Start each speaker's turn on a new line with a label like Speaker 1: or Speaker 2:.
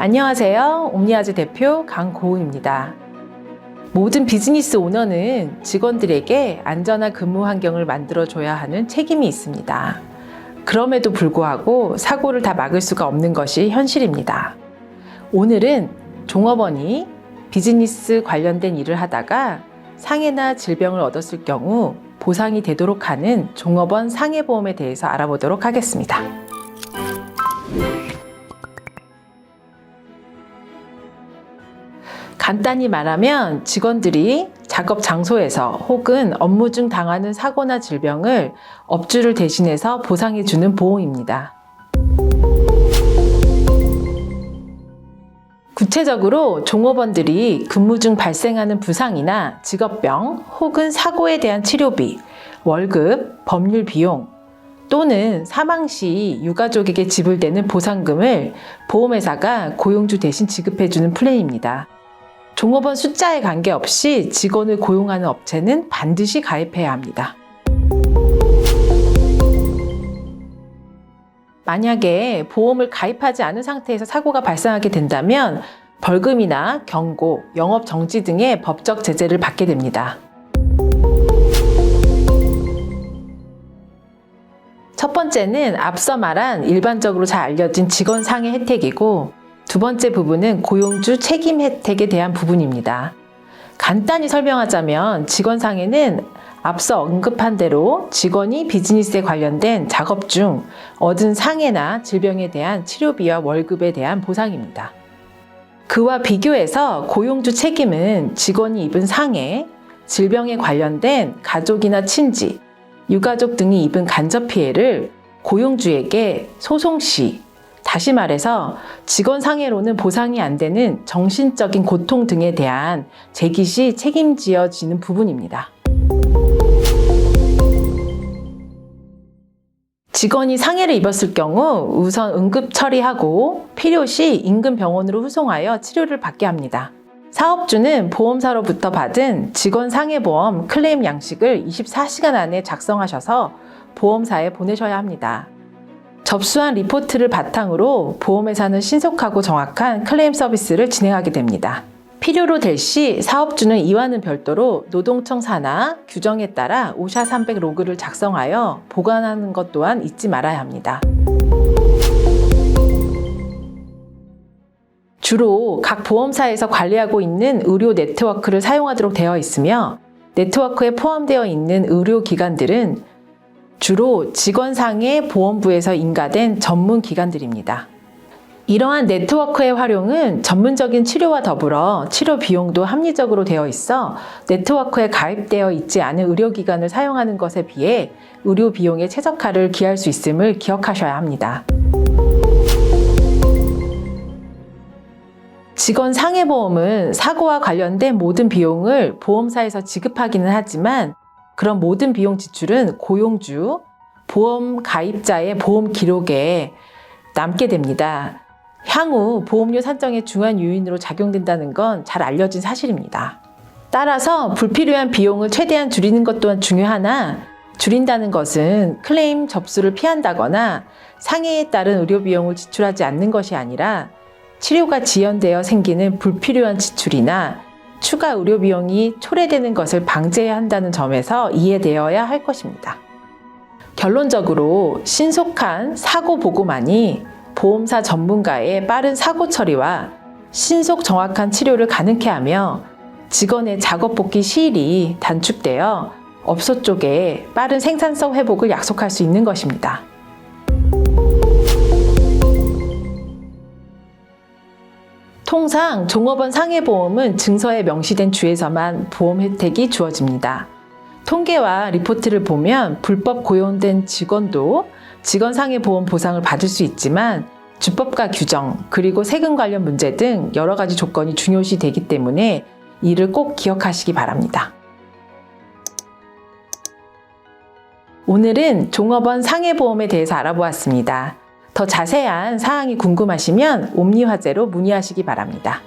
Speaker 1: 안녕하세요. 옴니아즈 대표 강고은입니다. 모든 비즈니스 오너는 직원들에게 안전한 근무 환경을 만들어줘야 하는 책임이 있습니다. 그럼에도 불구하고 사고를 다 막을 수가 없는 것이 현실입니다. 오늘은 종업원이 비즈니스 관련된 일을 하다가 상해나 질병을 얻었을 경우 보상이 되도록 하는 종업원 상해보험에 대해서 알아보도록 하겠습니다. 간단히 말하면 직원들이 작업 장소에서 혹은 업무 중 당하는 사고나 질병을 업주를 대신해서 보상해주는 보험입니다. 구체적으로 종업원들이 근무 중 발생하는 부상이나 직업병 혹은 사고에 대한 치료비, 월급, 법률 비용 또는 사망 시 유가족에게 지불되는 보상금을 보험회사가 고용주 대신 지급해주는 플랜입니다. 종업원 숫자에 관계없이 직원을 고용하는 업체는 반드시 가입해야 합니다. 만약에 보험을 가입하지 않은 상태에서 사고가 발생하게 된다면 벌금이나 경고, 영업 정지 등의 법적 제재를 받게 됩니다. 첫 번째는 앞서 말한 일반적으로 잘 알려진 직원 상해 혜택이고, 두 번째 부분은 고용주 책임 혜택에 대한 부분입니다. 간단히 설명하자면 직원 상해는 앞서 언급한 대로 직원이 비즈니스에 관련된 작업 중 얻은 상해나 질병에 대한 치료비와 월급에 대한 보상입니다. 그와 비교해서 고용주 책임은 직원이 입은 상해, 질병에 관련된 가족이나 친지, 유가족 등이 입은 간접 피해를 고용주에게 소송 시, 다시 말해서 직원 상해로는 보상이 안 되는 정신적인 고통 등에 대한 제기 시 책임지어지는 부분입니다. 직원이 상해를 입었을 경우 우선 응급 처리하고 필요시 인근 병원으로 후송하여 치료를 받게 합니다. 사업주는 보험사로부터 받은 직원 상해보험 클레임 양식을 24시간 안에 작성하셔서 보험사에 보내셔야 합니다. 접수한 리포트를 바탕으로 보험회사는 신속하고 정확한 클레임 서비스를 진행하게 됩니다. 필요로 될 시 사업주는 이와는 별도로 노동청 산하 규정에 따라 오샤 300 로그를 작성하여 보관하는 것 또한 잊지 말아야 합니다. 주로 각 보험사에서 관리하고 있는 의료 네트워크를 사용하도록 되어 있으며 네트워크에 포함되어 있는 의료기관들은 주로 직원상해 보험부에서 인가된 전문 기관들입니다. 이러한 네트워크의 활용은 전문적인 치료와 더불어 치료 비용도 합리적으로 되어 있어 네트워크에 가입되어 있지 않은 의료기관을 사용하는 것에 비해 의료 비용의 최적화를 기할 수 있음을 기억하셔야 합니다. 직원 상해보험은 사고와 관련된 모든 비용을 보험사에서 지급하기는 하지만 그런 모든 비용 지출은 고용주, 보험 가입자의 보험 기록에 남게 됩니다. 향후 보험료 산정의 중요한 요인으로 작용된다는 건 잘 알려진 사실입니다. 따라서 불필요한 비용을 최대한 줄이는 것 또한 중요하나 줄인다는 것은 클레임 접수를 피한다거나 상해에 따른 의료 비용을 지출하지 않는 것이 아니라 치료가 지연되어 생기는 불필요한 지출이나 추가 의료 비용이 초래되는 것을 방지해야 한다는 점에서 이해되어야 할 것입니다. 결론적으로 신속한 사고 보고만이 보험사 전문가의 빠른 사고 처리와 신속 정확한 치료를 가능케 하며 직원의 작업 복귀 시일이 단축되어 업소 쪽에 빠른 생산성 회복을 약속할 수 있는 것입니다. 통상 종업원 상해보험은 증서에 명시된 주에서만 보험 혜택이 주어집니다. 통계와 리포트를 보면 불법 고용된 직원도 직원 상해보험 보상을 받을 수 있지만 주법과 규정 그리고 세금 관련 문제 등 여러 가지 조건이 중요시 되기 때문에 이를 꼭 기억하시기 바랍니다. 오늘은 종업원 상해보험에 대해서 알아보았습니다. 더 자세한 사항이 궁금하시면 옴니화재로 문의하시기 바랍니다.